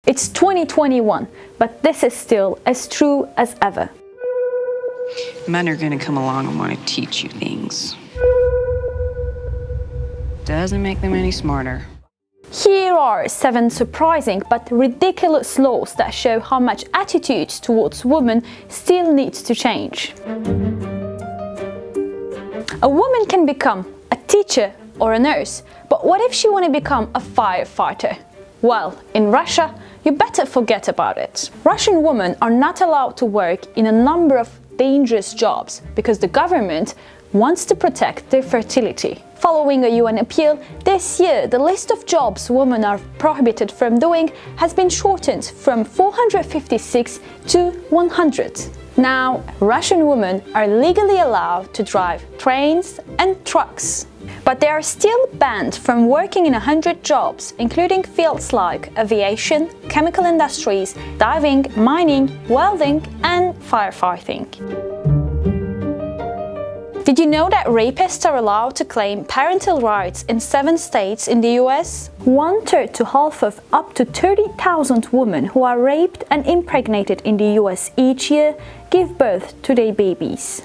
It's 2021, but this is still as true as ever. Men are gonna come along and want to teach you things. Doesn't make them any smarter. Here are 7 surprising but ridiculous laws that show how much attitudes towards women still needs to change. A woman can become a teacher or a nurse, but what if she wants to become a firefighter? Well, in Russia, you better forget about it. Russian women are not allowed to work in a number of dangerous jobs because the government wants to protect their fertility. Following a UN appeal, this year the list of jobs women are prohibited from doing has been shortened from 456 to 100. Now, Russian women are legally allowed to drive trains and trucks. But they are still banned from working in 100 jobs, including fields like aviation, chemical industries, diving, mining, welding, and firefighting. Did you know that rapists are allowed to claim parental rights in 7 states in the US? 1/3 to half of up to 30,000 women who are raped and impregnated in the US each year give birth to their babies.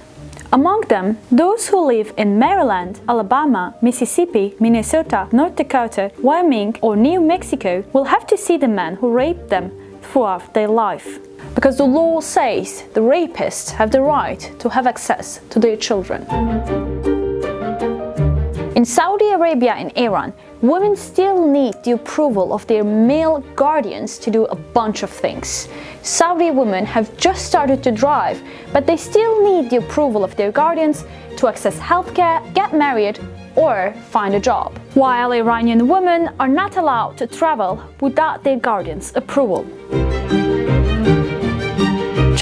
Among them, those who live in Maryland, Alabama, Mississippi, Minnesota, North Dakota, Wyoming, or New Mexico will have to see the man who raped them throughout their life. Because the law says the rapists have the right to have access to their children. In Saudi Arabia and Iran, women still need the approval of their male guardians to do a bunch of things. Saudi women have just started to drive, but they still need the approval of their guardians to access healthcare, get married, or find a job. While Iranian women are not allowed to travel without their guardians' approval.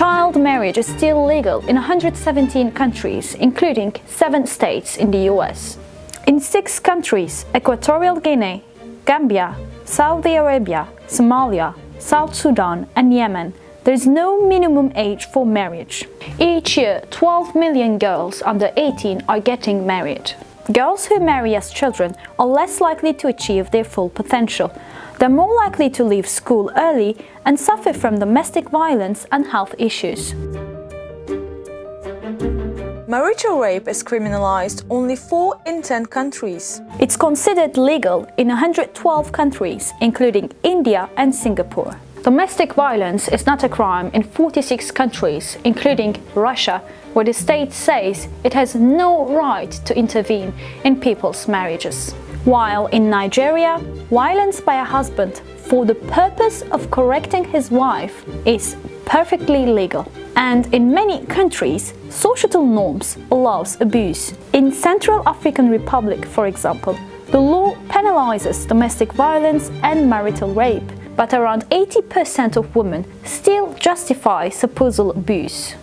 Child marriage is still legal in 117 countries, including 7 states in the US. In 6 countries, Equatorial Guinea, Gambia, Saudi Arabia, Somalia, South Sudan, and Yemen, there is no minimum age for marriage. Each year, 12 million girls under 18 are getting married. Girls who marry as children are less likely to achieve their full potential. They're more likely to leave school early and suffer from domestic violence and health issues. Marital rape is criminalized only 4 in 10 countries. It's considered legal in 112 countries, including India and Singapore. Domestic violence is not a crime in 46 countries, including Russia, where the state says it has no right to intervene in people's marriages. While in Nigeria, violence by a husband for the purpose of correcting his wife is perfectly legal. And in many countries, societal norms allows abuse. In Central African Republic, for example, the law penalizes domestic violence and marital rape, but around 80% of women still justify supposed abuse.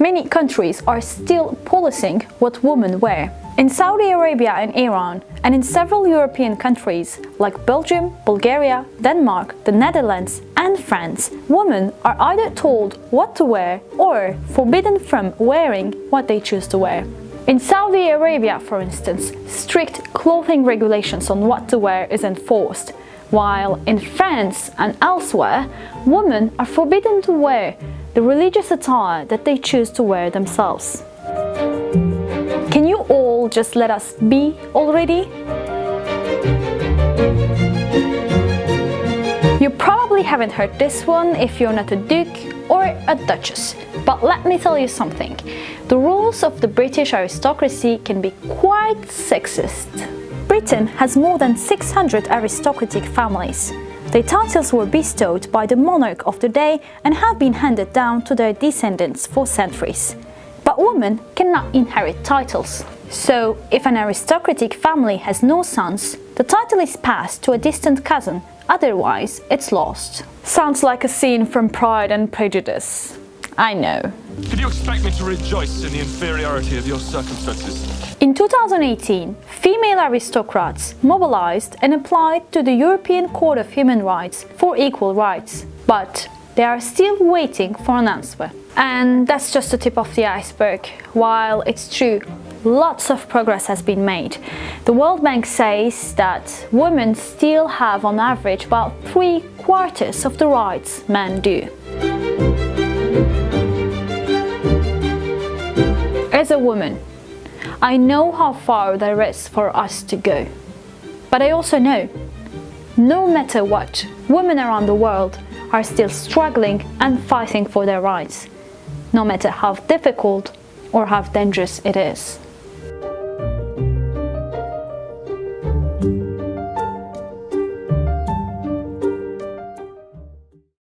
Many countries are still policing what women wear. In Saudi Arabia and Iran, and in several European countries like Belgium, Bulgaria, Denmark, the Netherlands, and France, women are either told what to wear or forbidden from wearing what they choose to wear. In Saudi Arabia, for instance, strict clothing regulations on what to wear is enforced, while in France and elsewhere, women are forbidden to wear the religious attire that they choose to wear themselves. Can you all just let us be already? You probably haven't heard this one if you're not a duke or a duchess, but let me tell you something. The rules of the British aristocracy can be quite sexist. Britain has more than 600 aristocratic families. Their titles were bestowed by the monarch of the day and have been handed down to their descendants for centuries. But women cannot inherit titles. So, if an aristocratic family has no sons, the title is passed to a distant cousin, otherwise it's lost. Sounds like a scene from Pride and Prejudice. I know. Did you expect me to rejoice in the inferiority of your circumstances? In 2018, female aristocrats mobilized and applied to the European Court of Human Rights for equal rights, but they are still waiting for an answer. And that's just the tip of the iceberg. While it's true, lots of progress has been made. The World Bank says that women still have on average about 3/4 of the rights men do. As a woman, I know how far there is for us to go. But I also know, no matter what, women around the world are still struggling and fighting for their rights, no matter how difficult or how dangerous it is.